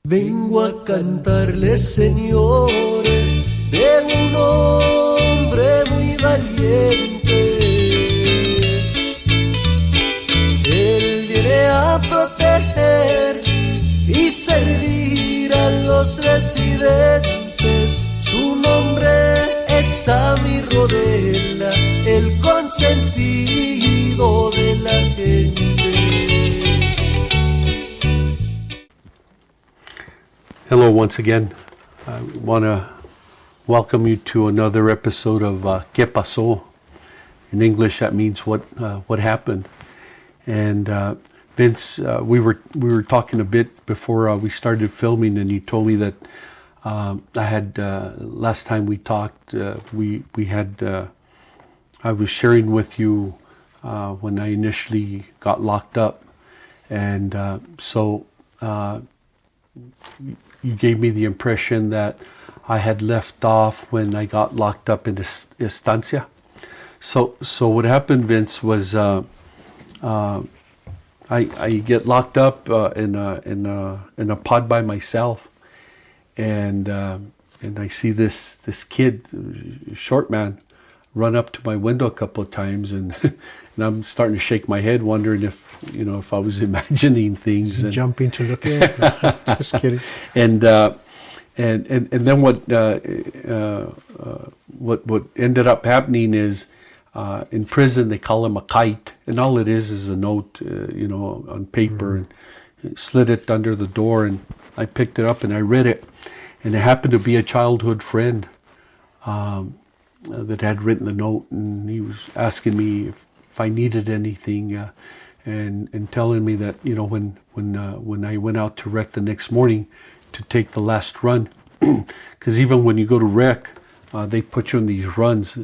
Vengo a cantarles, señores, de un hombre muy valiente. Él viene a proteger y servir a los residentes. Su nombre está mi Rodella, el consentido de la gente. Hello once again. I want to welcome you to another episode of Que Paso. In English, that means what happened. And Vince, we were talking a bit before we started filming, and you told me that I had last time we talked, I was sharing with you when I initially got locked up, and so. You gave me the impression that I had left off when I got locked up in estancia. So what happened, Vince, was I get locked up in a pod by myself, and I see this kid, short man, run up to my window a couple of times, and I'm starting to shake my head, wondering if I was imagining things. And jumping to look at it? Just kidding. And then what ended up happening is in prison they call him a kite, and all it is a note, on paper, and slid it under the door, and I picked it up and I read it, and it happened to be a childhood friend that had written the note, and he was asking me if I needed anything, and telling me that when I went out to rec the next morning to take the last run, because even when you go to rec, they put you in these runs,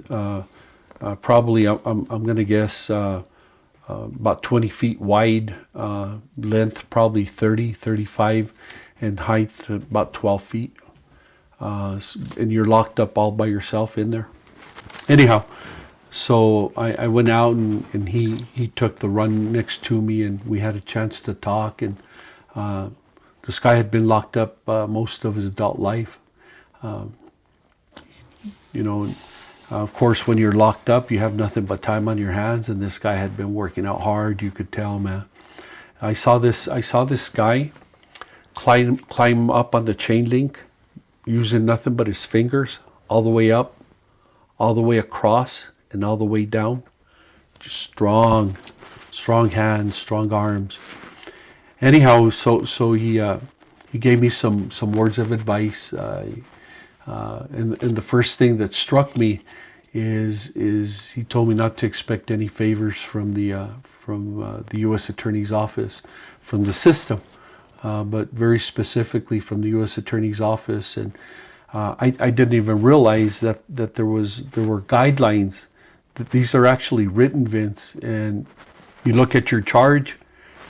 probably I'm going to guess about 20 feet wide, length probably 30, 35, and height about 12 feet, and you're locked up all by yourself in there. Anyhow, so I went out, and he took the run next to me, and we had a chance to talk. And this guy had been locked up most of his adult life. Of course, when you're locked up, you have nothing but time on your hands, and this guy had been working out hard. You could tell, man. I saw this guy climb up on the chain link using nothing but his fingers, all the way up, all the way across, and all the way down. Just strong hands, strong arms. Anyhow, so he gave me some words of advice. And the first thing that struck me is he told me not to expect any favors from the U.S. Attorney's Office, from the system, but very specifically from the U.S. Attorney's Office. And I didn't even realize that there were guidelines, that these are actually written, Vince, and you look at your charge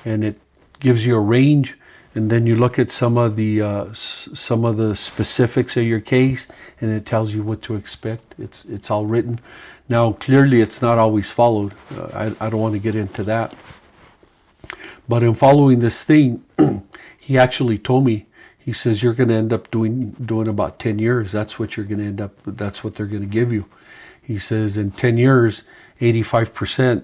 and it gives you a range, and then you look at some of the specifics of your case, and it tells you what to expect. It's all written. Now, clearly it's not always followed. I don't want to get into that. But in following this thing, he actually told me, he says, you're going to end up doing about 10 years. That's what you're going to end up, that's what they're going to give you. He says, in 10 years, 85%,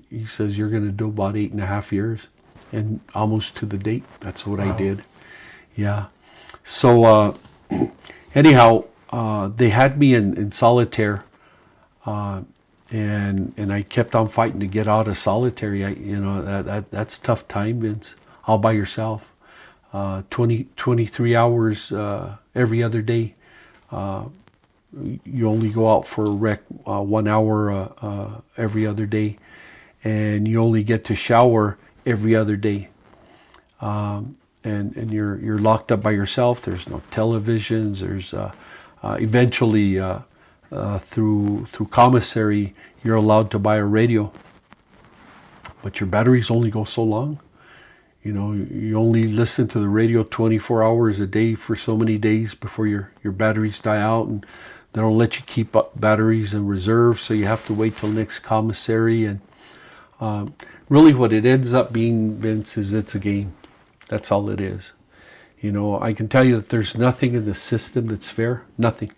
he says, you're going to do about 8.5 years, and almost to the date. That's what I did. Yeah. So, anyhow, they had me in solitaire, and I kept on fighting to get out of solitary. That's tough time, Vince, all by yourself. 23 hours every other day. You only go out for a rec 1 hour every other day, and you only get to shower every other day. And you're locked up by yourself. There's no televisions. There's eventually through commissary, you're allowed to buy a radio, but your batteries only go so long. You only listen to the radio 24 hours a day for so many days before your batteries die out, and they don't let you keep up batteries in reserve, so you have to wait till next commissary. And really what it ends up being, Vince, is it's a game. That's all it is. You know, I can tell you that there's nothing in the system that's fair. Nothing.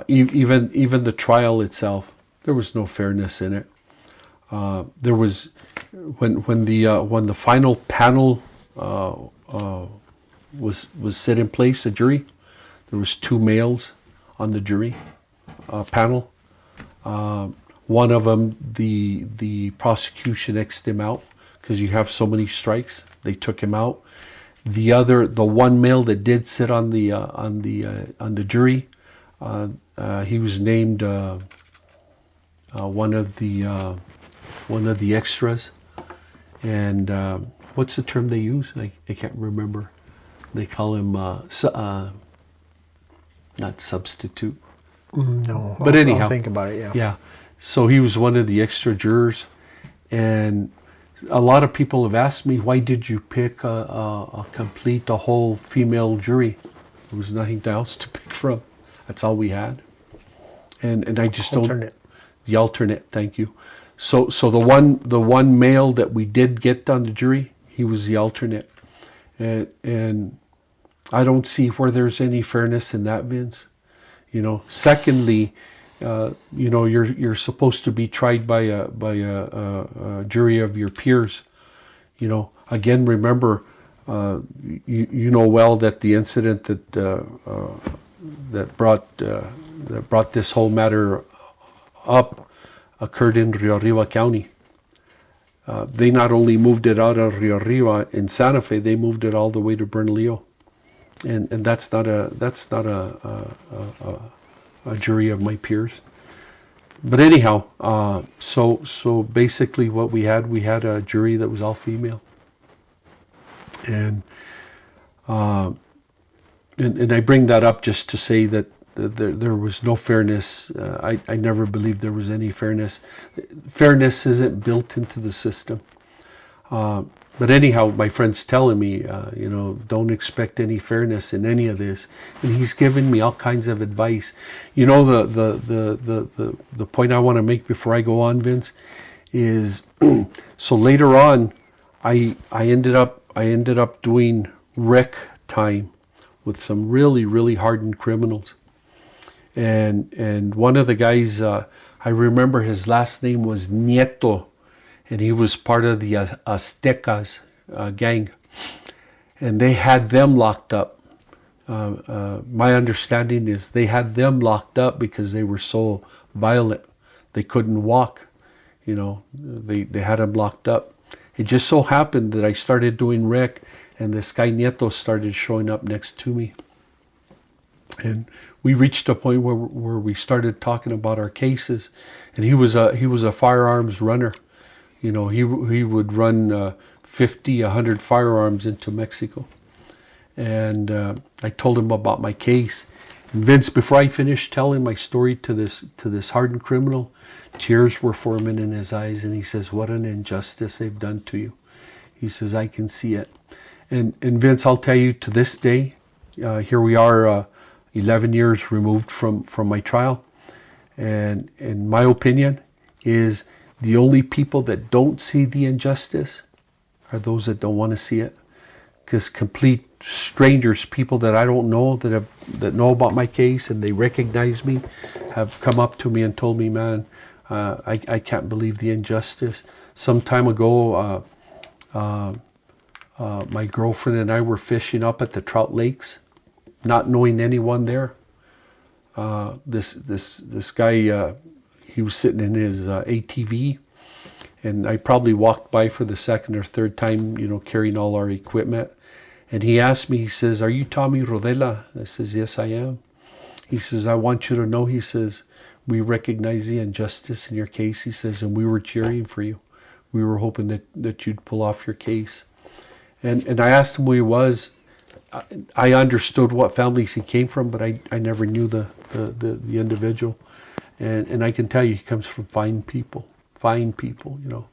Even the trial itself, there was no fairness in it. There was when the final panel was set in place, a jury. There was 2 males on the jury panel. One of them, the prosecution X'd him out because you have so many strikes. They took him out. The one male that did sit on the jury, he was named one of the extras. And what's the term they use? I can't remember. They call him not substitute. No, but anyhow, I'll think about it. Yeah. So he was one of the extra jurors, and a lot of people have asked me, why did you pick a whole female jury? There was nothing else to pick from. That's all we had, and I just Alternate. The alternate. Thank you. So the one male that we did get on the jury, he was the alternate, and I don't see where there's any fairness in that, Vince. You know. Secondly, you know, you're supposed to be tried by a jury of your peers. You know. Again, remember, you know well that the incident that brought this whole matter up occurred in Arriba County. They not only moved it out of Arriba in Santa Fe, they moved it all the way to Bernalillo, and that's not a jury of my peers. But anyhow, so basically what we had a jury that was all female, and I bring that up just to say that there was no fairness. I never believed there was any fairness. Fairness isn't built into the system. But anyhow, my friend's telling me, you know, don't expect any fairness in any of this, and he's giving me all kinds of advice. You know, the point I want to make before I go on, Vince, is so later on, I ended up doing rec time with some really hardened criminals, and one of the guys, I remember his last name was Nieto. And he was part of the Aztecas gang. And they had them locked up. My understanding is they had them locked up because they were so violent. They couldn't walk. You know, they had them locked up. It just so happened that I started doing rec, and this guy Nieto started showing up next to me. And we reached a point where we started talking about our cases. And he was a firearms runner. You know, he would run 50, 100 firearms into Mexico. And I told him about my case. And Vince, before I finished telling my story to this hardened criminal, tears were forming in his eyes, and he says, "What an injustice they've done to you." He says, "I can see it." And Vince, I'll tell you, to this day, here we are 11 years removed from my trial. And in my opinion is, the only people that don't see the injustice are those that don't want to see it. Because complete strangers, people that I don't know, that know about my case and they recognize me, have come up to me and told me, "Man, I can't believe the injustice." Some time ago, my girlfriend and I were fishing up at the trout lakes, not knowing anyone there. This guy, he was sitting in his ATV, and I probably walked by for the second or third time, you know, carrying all our equipment. And he asked me, he says, "Are you Tommy Rodella?" I says, "Yes, I am." He says, "I want you to know," he says, "we recognize the injustice in your case," he says, "and we were cheering for you. We were hoping that you'd pull off your case." And I asked him who he was. I understood what families he came from, but I never knew the individual. And I can tell you, he comes from fine people, you know.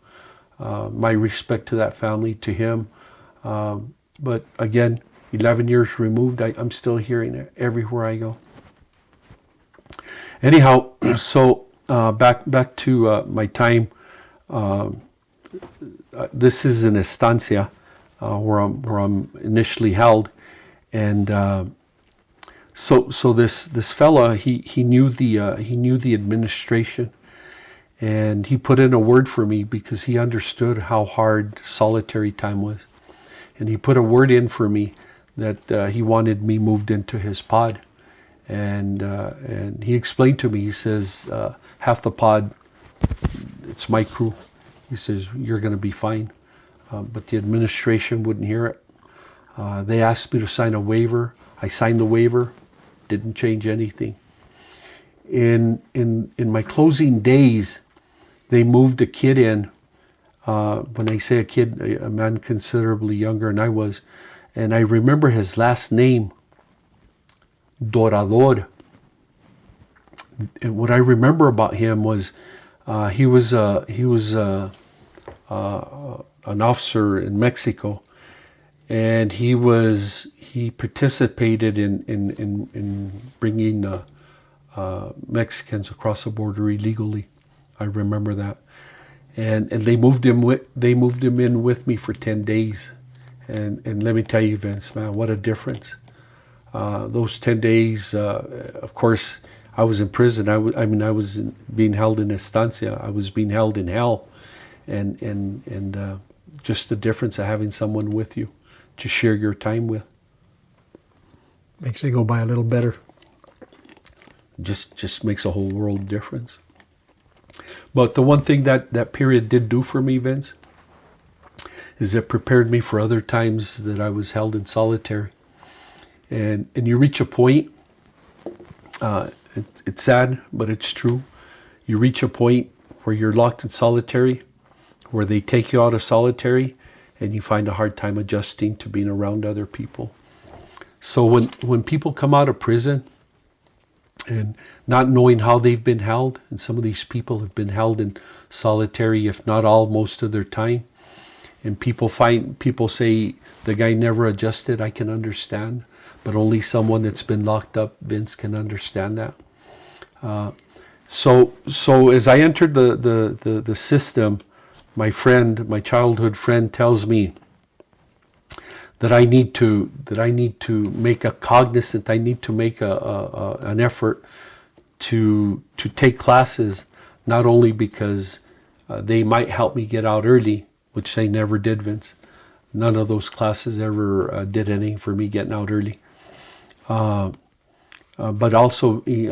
My respect to that family, to him. But again, 11 years removed, I'm still hearing it everywhere I go. Anyhow, so back to my time. This is an estancia. where I'm initially held, and so this fella he knew the administration, and he put in a word for me because he understood how hard solitary time was, and he put a word in for me that he wanted me moved into his pod, and he explained to me. He says half the pod, it's my crew. He says you're going to be fine, but the administration wouldn't hear it. They asked me to sign a waiver. I signed the waiver. Didn't change anything. In my closing days, they moved a kid in. When I say a kid, a man considerably younger than I was, and I remember his last name, Dorador. And what I remember about him was he was an officer in Mexico, and he participated in bringing Mexicans across the border illegally. I remember that, and they moved him in with me for 10 days, and let me tell you, Vince, man, what a difference. Those 10 days, of course, I was in prison. I was being held in estancia. I was being held in hell, and just the difference of having someone with you to share your time with. Makes it go by a little better. Just makes a whole world difference. But the one thing that period did do for me, Vince, is it prepared me for other times that I was held in solitary. And you reach a point, it's sad, but it's true. You reach a point where you're locked in solitary, where they take you out of solitary, and you find a hard time adjusting to being around other people. So when people come out of prison and not knowing how they've been held, and some of these people have been held in solitary, if not all, most of their time, and people say the guy never adjusted, I can understand, but only someone that's been locked up, Vince, can understand that. So as I entered the system, my childhood friend tells me that I need to make a cognizant, I need to make an effort to take classes, not only because they might help me get out early, which they never did, Vince. None of those classes ever did anything for me getting out early. But also, he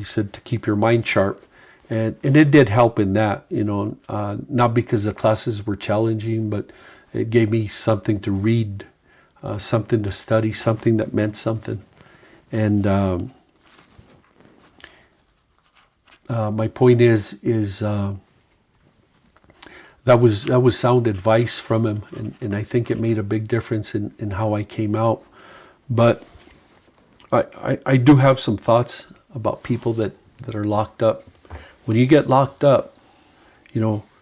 said to keep your mind sharp. And it did help in that, not because the classes were challenging, but it gave me something to read, something to study, something that meant something. And my point is that was sound advice from him, and I think it made a big difference in how I came out. But I do have some thoughts about people that are locked up. When you get locked up,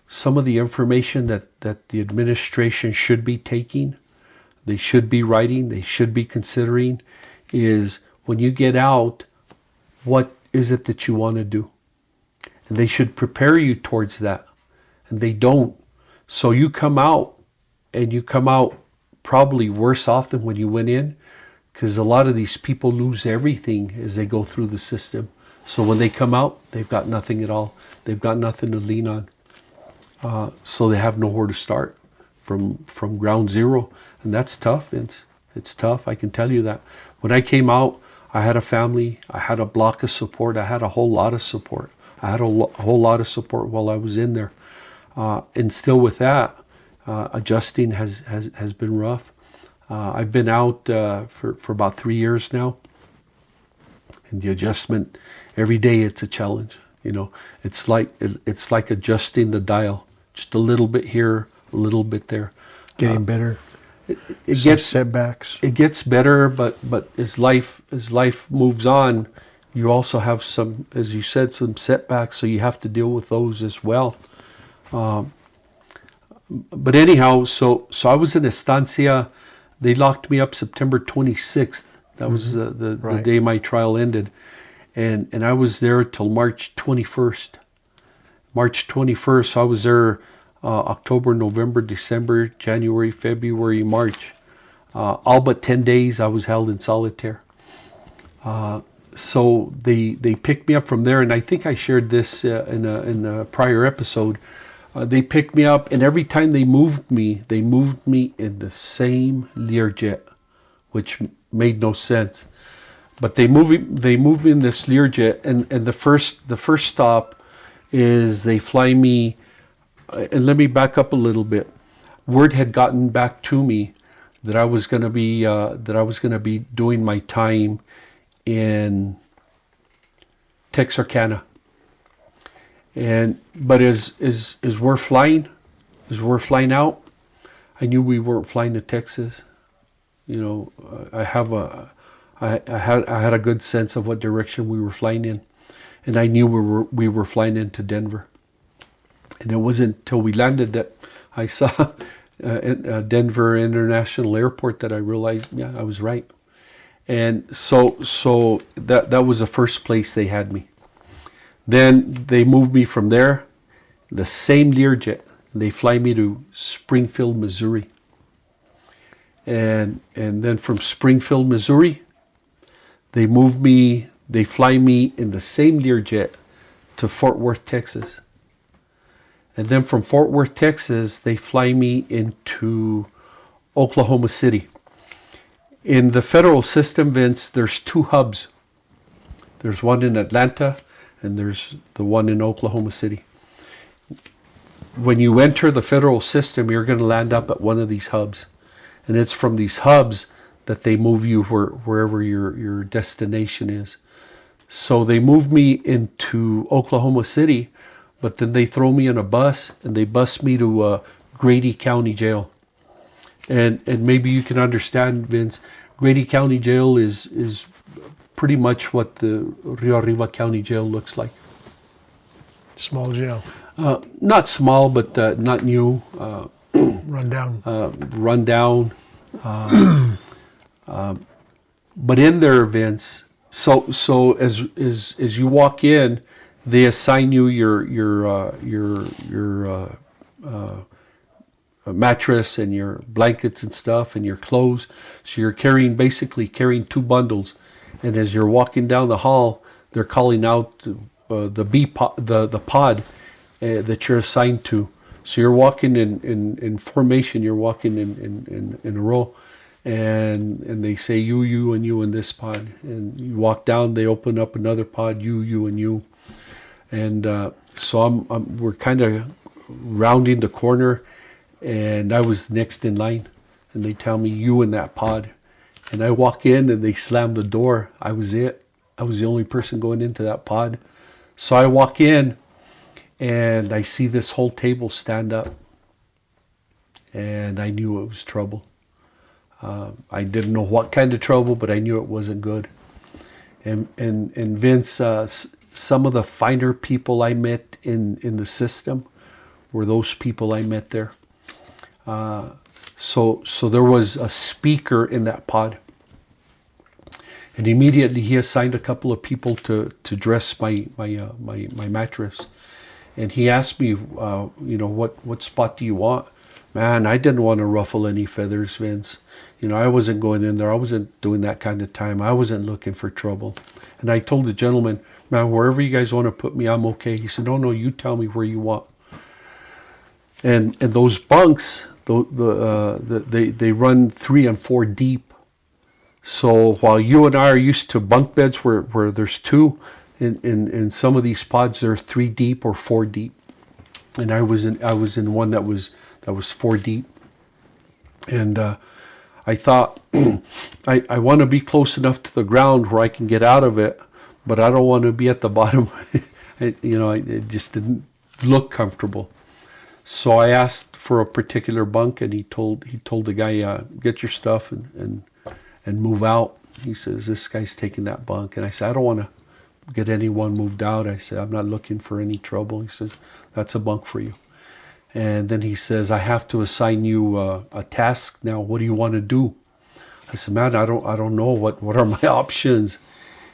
some of the information that the administration should be taking, they should be writing, they should be considering, is when you get out, what is it that you want to do? And they should prepare you towards that. And they don't. So you come out, and you come out probably worse off than when you went in, because a lot of these people lose everything as they go through the system. So when they come out, they've got nothing at all. They've got nothing to lean on. So they have nowhere to start from ground zero. And that's tough, Vince. It's tough, I can tell you that. When I came out, I had a family. I had a block of support. I had a whole lot of support. I had a whole lot of support while I was in there. And still with that, adjusting has been rough. I've been out for about 3 years now. And the adjustment, every day it's a challenge. It's like adjusting the dial, just a little bit here, a little bit there. Getting better. It gets setbacks. It gets better, but as life moves on, you also have some, as you said, some setbacks. So you have to deal with those as well. But anyhow, so I was in estancia. They locked me up September 26th. That was the day my trial ended. And I was there till March 21st. March 21st, so I was there October, November, December, January, February, March. All but 10 days I was held in solitaire. So they picked me up from there, and I think I shared this in a prior episode. They picked me up, and every time they moved me in the same Learjet, which made no sense. But they moved me in this Learjet, and the first stop is they fly me. And let me back up a little bit. Word had gotten back to me that I was going to be doing my time in Texarkana. But as we're flying out, I knew we weren't flying to Texas. You know, I had a good sense of what direction we were flying in, and I knew we were flying into Denver. And it wasn't until we landed that I saw Denver International Airport that I realized, yeah, I was right. And so that was the first place they had me. Then they moved me from there, the same Learjet. They fly me to Springfield, Missouri. And then from Springfield, Missouri, they fly me in the same Learjet to Fort Worth, Texas. And then from Fort Worth, Texas, they fly me into Oklahoma City. In the federal system, Vince, there's 2 hubs. There's one in Atlanta, and there's the one in Oklahoma City. When you enter the federal system, you're going to land up at one of these hubs. And it's from these hubs that they move you wherever your destination is. So they moved me into Oklahoma City, but then they throw me in a bus and they bus me to Grady County Jail. And maybe you can understand, Vince, Grady County Jail is pretty much what the Arriba County Jail looks like. Small jail. Not small, but not new. Run down. Run down. But in there, Vince, so as you walk in, they assign you your mattress and your blankets and stuff and your clothes. So you're basically carrying 2 bundles. And as you're walking down the hall, they're calling out the pod that you're assigned to. So you're walking in formation. You're walking in a row, and they say you and you in this pod. And you walk down. They open up another pod. You and you. And so we're kind of rounding the corner, and I was next in line, and they tell me you in that pod, and I walk in and they slam the door. I was it. I was the only person going into that pod. So I walk in, and I see this whole table stand up, and I knew it was trouble. I didn't know what kind of trouble, but I knew it wasn't good. And Vince, some of the finer people I met in the system were those people I met there. So there was a speaker in that pod, and immediately he assigned a couple of people to dress my mattress, and he asked me, what spot do you want? Man, I didn't want to ruffle any feathers, Vince. I wasn't going in there. I wasn't doing that kind of time. I wasn't looking for trouble. And I told the gentleman, man, wherever you guys want to put me, I'm okay. He said, no, you tell me where you want. And those bunks, they run 3 and 4 deep. So while you and I are used to bunk beds where there's 2, in some of these pods they're 3 deep or 4 deep. And I was in one that was 4 deep. And I thought, I want to be close enough to the ground where I can get out of it, but I don't want to be at the bottom. It just didn't look comfortable. So I asked for a particular bunk, and he told the guy, get your stuff and move out. He says, this guy's taking that bunk. And I said, I don't want to get anyone moved out. I said, I'm not looking for any trouble. He says, that's a bunk for you. And then he says, I have to assign you a task now. What do you want to do? I said, man, I don't know. What are my options?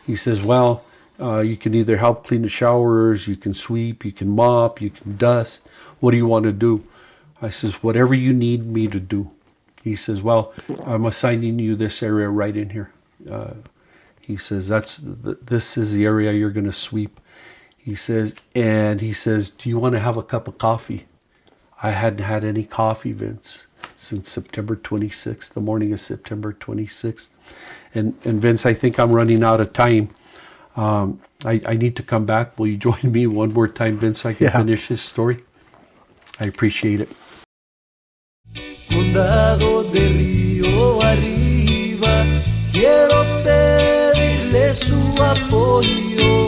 He says, well, you can either help clean the showers, you can sweep, you can mop, you can dust. What do you want to do? I says, whatever you need me to do. He says, well, I'm assigning you this area right in here. He says, this is the area you're going to sweep. He says, do you want to have a cup of coffee? I hadn't had any coffee, Vince, since September 26th, the morning of September 26th. And Vince, I think I'm running out of time. I need to come back. Will you join me one more time, Vince, so I can finish this story? I appreciate it. Condado de Río Arriba, quiero pedirle su apoyo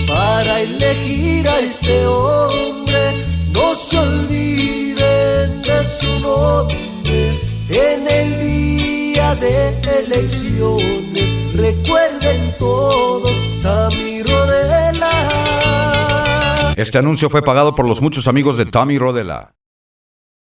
para elegir a este hombre. No se olviden de su nombre en el día de elecciones. Recuerden todos Tommy Rodella. Este anuncio fue pagado por los muchos amigos de Tommy Rodella.